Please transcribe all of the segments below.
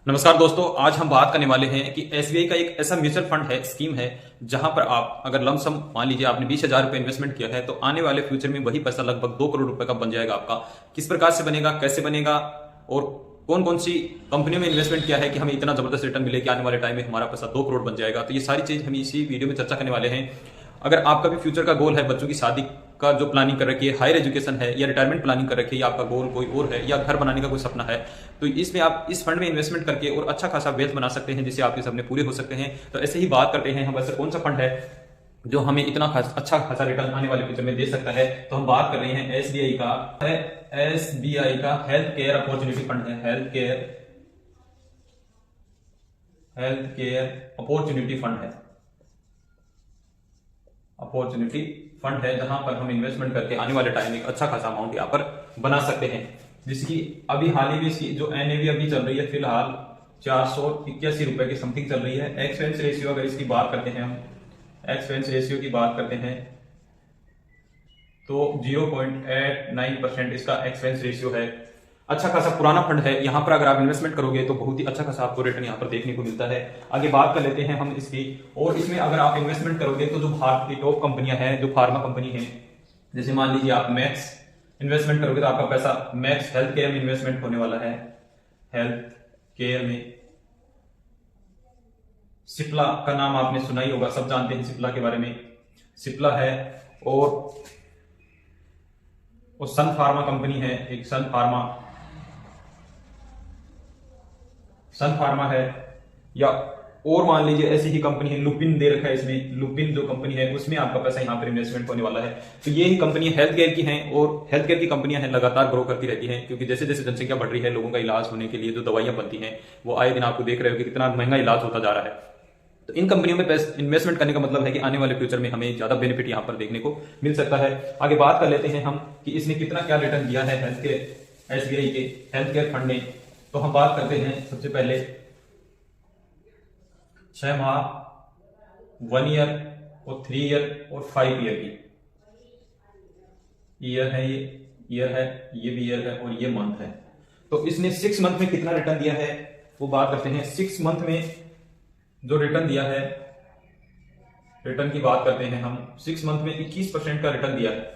नमस्कार दोस्तों, आज हम बात करने वाले हैं कि एसबीआई का एक ऐसा म्यूचुअल फंड है, स्कीम है, जहां पर आप अगर लमसम मान लीजिए आपने 20,000 रुपए इन्वेस्टमेंट किया है तो आने वाले फ्यूचर में वही पैसा लगभग 2 करोड़ रुपए का बन जाएगा आपका। किस प्रकार से बनेगा, कैसे बनेगा और कौन कौन सी कंपनियों में इन्वेस्टमेंट किया है कि हमें इतना जबरदस्त रिटर्न मिले कि आने वाले टाइम में हमारा पैसा 2 करोड़ बन जाएगा। तो ये सारी चीज हम इसी वीडियो में चर्चा करने वाले हैं। अगर आपका भी फ्यूचर का गोल है, बच्चों की शादी का जो प्लानिंग कर रखी है, हायर एजुकेशन है या रिटायरमेंट प्लानिंग कर रखी है, या आपका गोल कोई और है या घर बनाने का कोई सपना है, तो इसमें आप इस फंड में इन्वेस्टमेंट करके और अच्छा खासा वेल्थ बना सकते हैं जिससे आपके सपने पूरे हो सकते हैं। तो ऐसे ही बात करते हैं हम, ऐसा कौन सा फंड है जो हमें इतना अच्छा खासा रिटर्न आने वाले फ्यूचर में दे सकता है। तो हम बात कर रहे हैं एसबीआई का है, एसबीआई का हेल्थ केयर अपॉर्चुनिटी फंड है। हेल्थ केयर अपॉर्चुनिटी फंड है, अपॉर्चुनिटी फंड है, जहां पर हम इन्वेस्टमेंट करके आने वाले टाइम में एक अच्छा खासा अमाउंट यहां पर बना सकते हैं। जिसकी अभी हाल ही में इसकी जो एनएवी अभी चल रही है फिलहाल 481 रुपए की समथिंग चल रही है। एक्सपेंस रेशियो अगर इसकी बात करते हैं हम, एक्सपेंस रेशियो की बात करते हैं तो 0.89% इसका एक्सपेंस रेशियो है। अच्छा खासा पुराना फंड है, यहां पर अगर आप इन्वेस्टमेंट करोगे तो बहुत ही अच्छा खासा आपको रिटर्न यहां पर देखने को मिलता है। आगे बात कर लेते हैं हम इसकी, और इसमें अगर आप इन्वेस्टमेंट करोगे तो जो भारत की टॉप कंपनियां हैं, जो फार्मा कंपनी है, जैसे मान लीजिए आप मैक्स इन्वेस्टमेंट करोगे तो आपका पैसा मैक्स हेल्थ केयर में इन्वेस्टमेंट होने वाला है। हेल्थ केयर में सिप्ला का नाम आपने सुना ही होगा, सब जानते हैं सिप्ला के बारे में। सिप्ला है और सन फार्मा कंपनी है, एक सन फार्मा है, या और मान लीजिए ऐसी ही कंपनी है, लुपिन दे रखा है इसमें, लुपिन जो कंपनी है उसमें आपका पैसा यहां पर इन्वेस्टमेंट होने वाला है। तो ये ही कंपनी हेल्थ केयर की हैं, और हेल्थ केयर की कंपनियां हैं लगातार ग्रो करती रहती हैं, क्योंकि जैसे जैसे जनसंख्या बढ़ रही है, लोगों का इलाज होने के लिए जो दवाइयां बनती हैं वो आए दिन आपको देख रहे हो कि कितना महंगा इलाज होता जा रहा है। तो इन कंपनियों में इन्वेस्टमेंट करने का मतलब है कि आने वाले फ्यूचर में हमें ज्यादा बेनिफिट यहां पर देखने को मिल सकता है। आगे बात कर लेते हैं हम कि इसने कितना क्या रिटर्न दिया है हेल्थ केयर, एसबीआई के हेल्थ केयर फंड ने। तो हम बात करते हैं सबसे पहले 6 माह, 1 ईयर और 3 ईयर और 5 ईयर की। ईयर है, ये भी ईयर है और ये मंथ है। तो इसने 6 मंथ में कितना रिटर्न दिया है वो बात करते हैं। 6 मंथ में जो रिटर्न दिया है, रिटर्न की बात करते हैं हम, 6 मंथ में 21% का रिटर्न दिया है,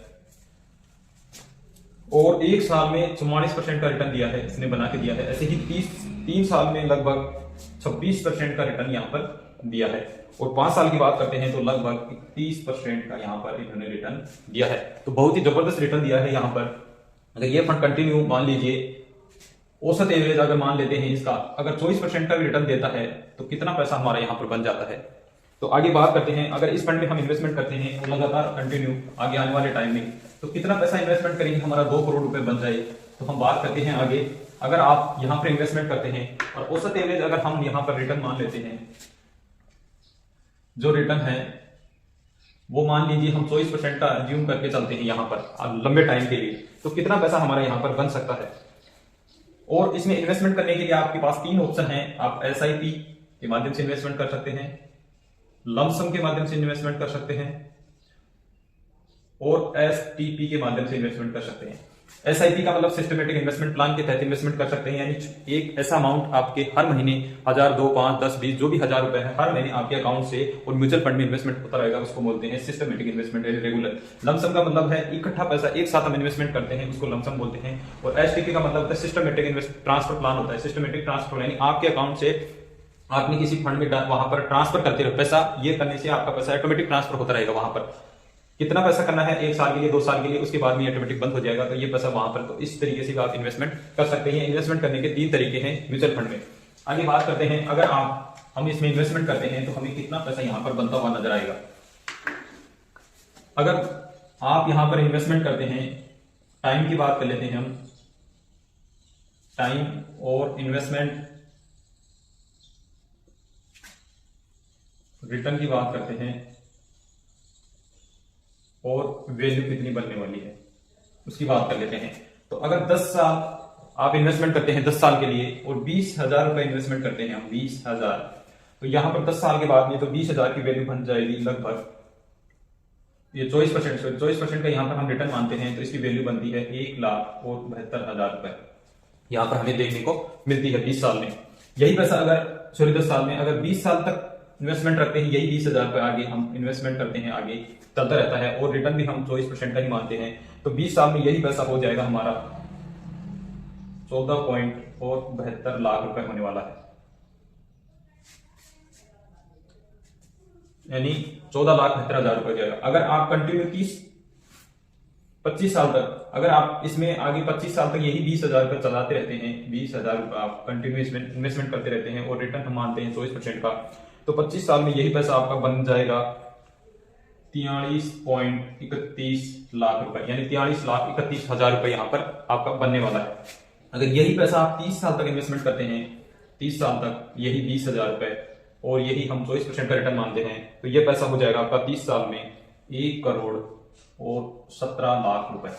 और 1 साल में 44% का रिटर्न दिया है, इसने बना के दिया है। ऐसे ही 3 साल में लगभग 26% का रिटर्न यहां पर दिया है, और 5 साल की बात करते हैं तो लगभग 30% का यहां पर इन्होंने रिटर्न दिया है। तो बहुत ही जबरदस्त रिटर्न दिया है यहां पर। अगर ये फंड कंटिन्यू मान लीजिए औसत एवरेज अगर मान लेते हैं इसका, अगर 24% का भी रिटर्न देता है तो कितना पैसा हमारा यहां पर बन जाता है। तो आगे बात करते हैं, अगर इस फंड में हम इन्वेस्टमेंट करते हैं और लगातार कंटिन्यू आगे आने वाले टाइम में, तो कितना पैसा इन्वेस्टमेंट करेंगे हमारा 2 करोड़ रुपए बन जाए। तो हम बात करते हैं आगे, अगर आप यहां पर इन्वेस्टमेंट करते हैं और औसत एवरेज अगर हम यहां पर रिटर्न मान लेते हैं, जो रिटर्न है वो मान लीजिए हम 24% का अज्यूम करके चलते हैं यहां पर लंबे टाइम के लिए, तो कितना पैसा हमारा यहां पर बन सकता है। और इसमें इन्वेस्टमेंट करने के लिए आपके पास 3 ऑप्शन हैं। आप एसआईपी के माध्यम से इन्वेस्टमेंट कर सकते हैं, लमसम के माध्यम से इन्वेस्टमेंट कर सकते हैं, और एसटीपी के माध्यम से इन्वेस्टमेंट कर सकते हैं। एसआईपी का मतलब सिस्टमेटिक इन्वेस्टमेंट प्लान के तहत इन्वेस्टमेंट कर सकते हैं, यानी एक ऐसा अमाउंट आपके हर महीने 1000, 2, 5, 10, 20 जो भी 1000 रुपए है हर महीने आपके अकाउंट से और म्यूचुअल फंड में इन्वेस्टमेंट होता रहेगा, उसको बोलते हैं सिस्टमेटिक इन्वेस्टमेंट, रेगुलर। लमसम का मतलब है इकट्ठा पैसा एक साथ हम इन्वेस्टमेंट करते हैं, उसको लमसम बोलते हैं। और एसटीपी का मतलब होता है सिस्टमेटिक इन्वेस्ट ट्रांसफर प्लान होता है। सिस्टमेटिक ट्रांसफर यानी आपके अकाउंट से आपने किसी फंड में वहां पर ट्रांसफर करते रहो पैसा, ये करने से आपका पैसा ऑटोमेटिक ट्रांसफर होता रहेगा। वहां पर कितना पैसा करना है, 1 साल के लिए, 2 साल के लिए, उसके बाद में ऑटोमेटिक बंद हो जाएगा। तो ये पैसा वहां पर, तो इस तरीके से आप इन्वेस्टमेंट कर सकते हैं। इन्वेस्टमेंट करने के 3 तरीके हैं म्यूचुअल फंड में। आगे बात करते हैं, अगर हम इसमें इन्वेस्टमेंट करते हैं तो हमें कितना पैसा यहां पर बनता हुआ नजर आएगा। अगर आप यहां पर इन्वेस्टमेंट करते हैं, टाइम की बात कर लेते हैं हम, टाइम और इन्वेस्टमेंट रिटर्न की बात करते हैं, और वैल्यू कितनी बनने वाली है उसकी बात कर लेते हैं। तो अगर 10 साल आप इन्वेस्टमेंट करते हैं 10 साल के लिए, और 20,000 रुपए इन्वेस्टमेंट करते हैं हम, 20,000, तो यहां पर 10 साल के बाद में तो 20,000 की वैल्यू बन जाएगी लगभग, ये 24% का यहां पर हम रिटर्न मानते हैं, तो इसकी वैल्यू बनती है 1,72,000 रुपए यहां पर हमें देखने को मिलती है 20 साल में। यही पैसा अगर सॉरी 10 साल में अगर 20 साल तक इन्वेस्टमेंट रखते हैं, यही 20,000 रुपए आगे हम इन्वेस्टमेंट करते हैं, आगे चलता रहता है और रिटर्न भी हम 24% का ही मानते हैं, तो 20 साल में यही पैसा हो जाएगा हमारा 14.72 लाख रुपए होने वाला है, यानी 14,72,000 रुपए जाएगा। अगर आप कंटिन्यू 25 साल तक, अगर आप इसमें आगे 25 साल तक यही 20,000 रुपए चलाते रहते हैं, 20,000 रुपए आप कंटिन्यू इसमें इन्वेस्टमेंट करते रहते हैं और रिटर्न हम मानते हैं 24% का, तो 25 साल में यही पैसा आपका बन जाएगा 43.31 लाख रुपए, यानी 43,31,000 रुपए यहां पर आपका बनने वाला है। अगर यही पैसा आप 30 साल तक इन्वेस्टमेंट करते हैं, 30 साल तक यही 20,000 रुपए और यही हम 24% का रिटर्न मानते हैं, तो यह पैसा हो जाएगा आपका 30 साल में 1,17,00,000 रुपए,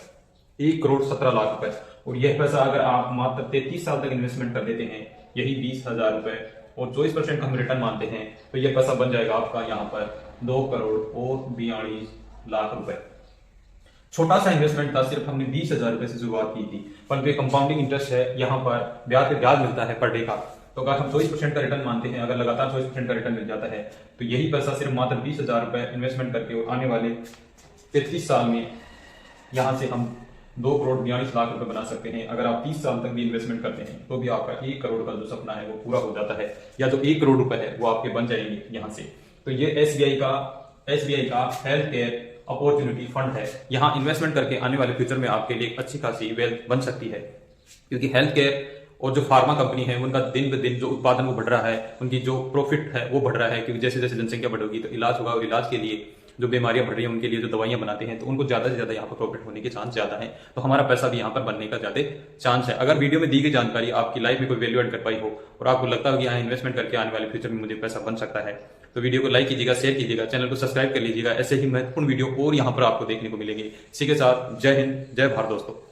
1,17,00,000 रुपए। और यह पैसा अगर आप मात्र 33 साल तक इन्वेस्टमेंट कर देते हैं, यही 20,000 रुपए और 24% का हम रिटर्न मानते हैं, तो यह पैसा बन जाएगा आपका यहाँ पर 2,42,00,000 रुपए। छोटा सा इन्वेस्टमेंट था, सिर्फ हमने 20,000 रुपए से शुरुआत की थी, परंतु ये कंपाउंडिंग इंटरेस्ट है, यहाँ पर ब्याज पे ब्याज मिलता है पर डे का। तो अगर हम 24% का रिटर्न मानते हैं, अगर लगातार 24% का रिटर्न मिल जाता है, तो यही पैसा सिर्फ मात्र 20,000 रुपए इन्वेस्टमेंट करके आने वाले 33 साल में यहां से हम 2,42,00,000 रुपए बना सकते हैं। अगर आप 30 साल तक भी इन्वेस्टमेंट करते हैं तो भी आपका 1 करोड़ का जो सपना है वो पूरा हो जाता है, या जो 1 करोड़ रुपए है वो आपके बन जाएंगे यहाँ से। तो ये एसबीआई का हेल्थ केयर अपॉर्चुनिटी फंड है। यहाँ इन्वेस्टमेंट करके आने वाले फ्यूचर में आपके लिए अच्छी खासी वेल्थ बन सकती है, क्योंकि हेल्थ केयर और जो फार्मा कंपनी है उनका दिन ब दिन जो उत्पादन वो बढ़ रहा है, उनकी जो प्रॉफिट है वो बढ़ रहा है, क्योंकि जैसे जैसे जनसंख्या बढ़ेगी तो इलाज होगा, और इलाज के लिए जो बीमारियां बढ़ रही हैं उनके लिए जो दवाइयां बनाते हैं, तो उनको ज्यादा से ज्यादा यहाँ पर प्रॉफिट होने के चांस ज्यादा है, तो हमारा पैसा भी यहाँ पर बनने का ज्यादा चांस है। अगर वीडियो में दी गई जानकारी आपकी लाइफ में कोई वैल्यू एड कर पाई हो और आपको लगता हो कि यहाँ इन्वेस्टमेंट करके आने वाले फ्यूचर में मुझे पैसा बन सकता है, तो वीडियो को लाइक कीजिएगा, शेयर कीजिएगा, चैनल को सब्सक्राइब कर लीजिएगा। ऐसे ही महत्वपूर्ण वीडियो और यहाँ पर आपको देखने को मिलेंगे। इसी के साथ जय हिंद, जय भारत दोस्तों।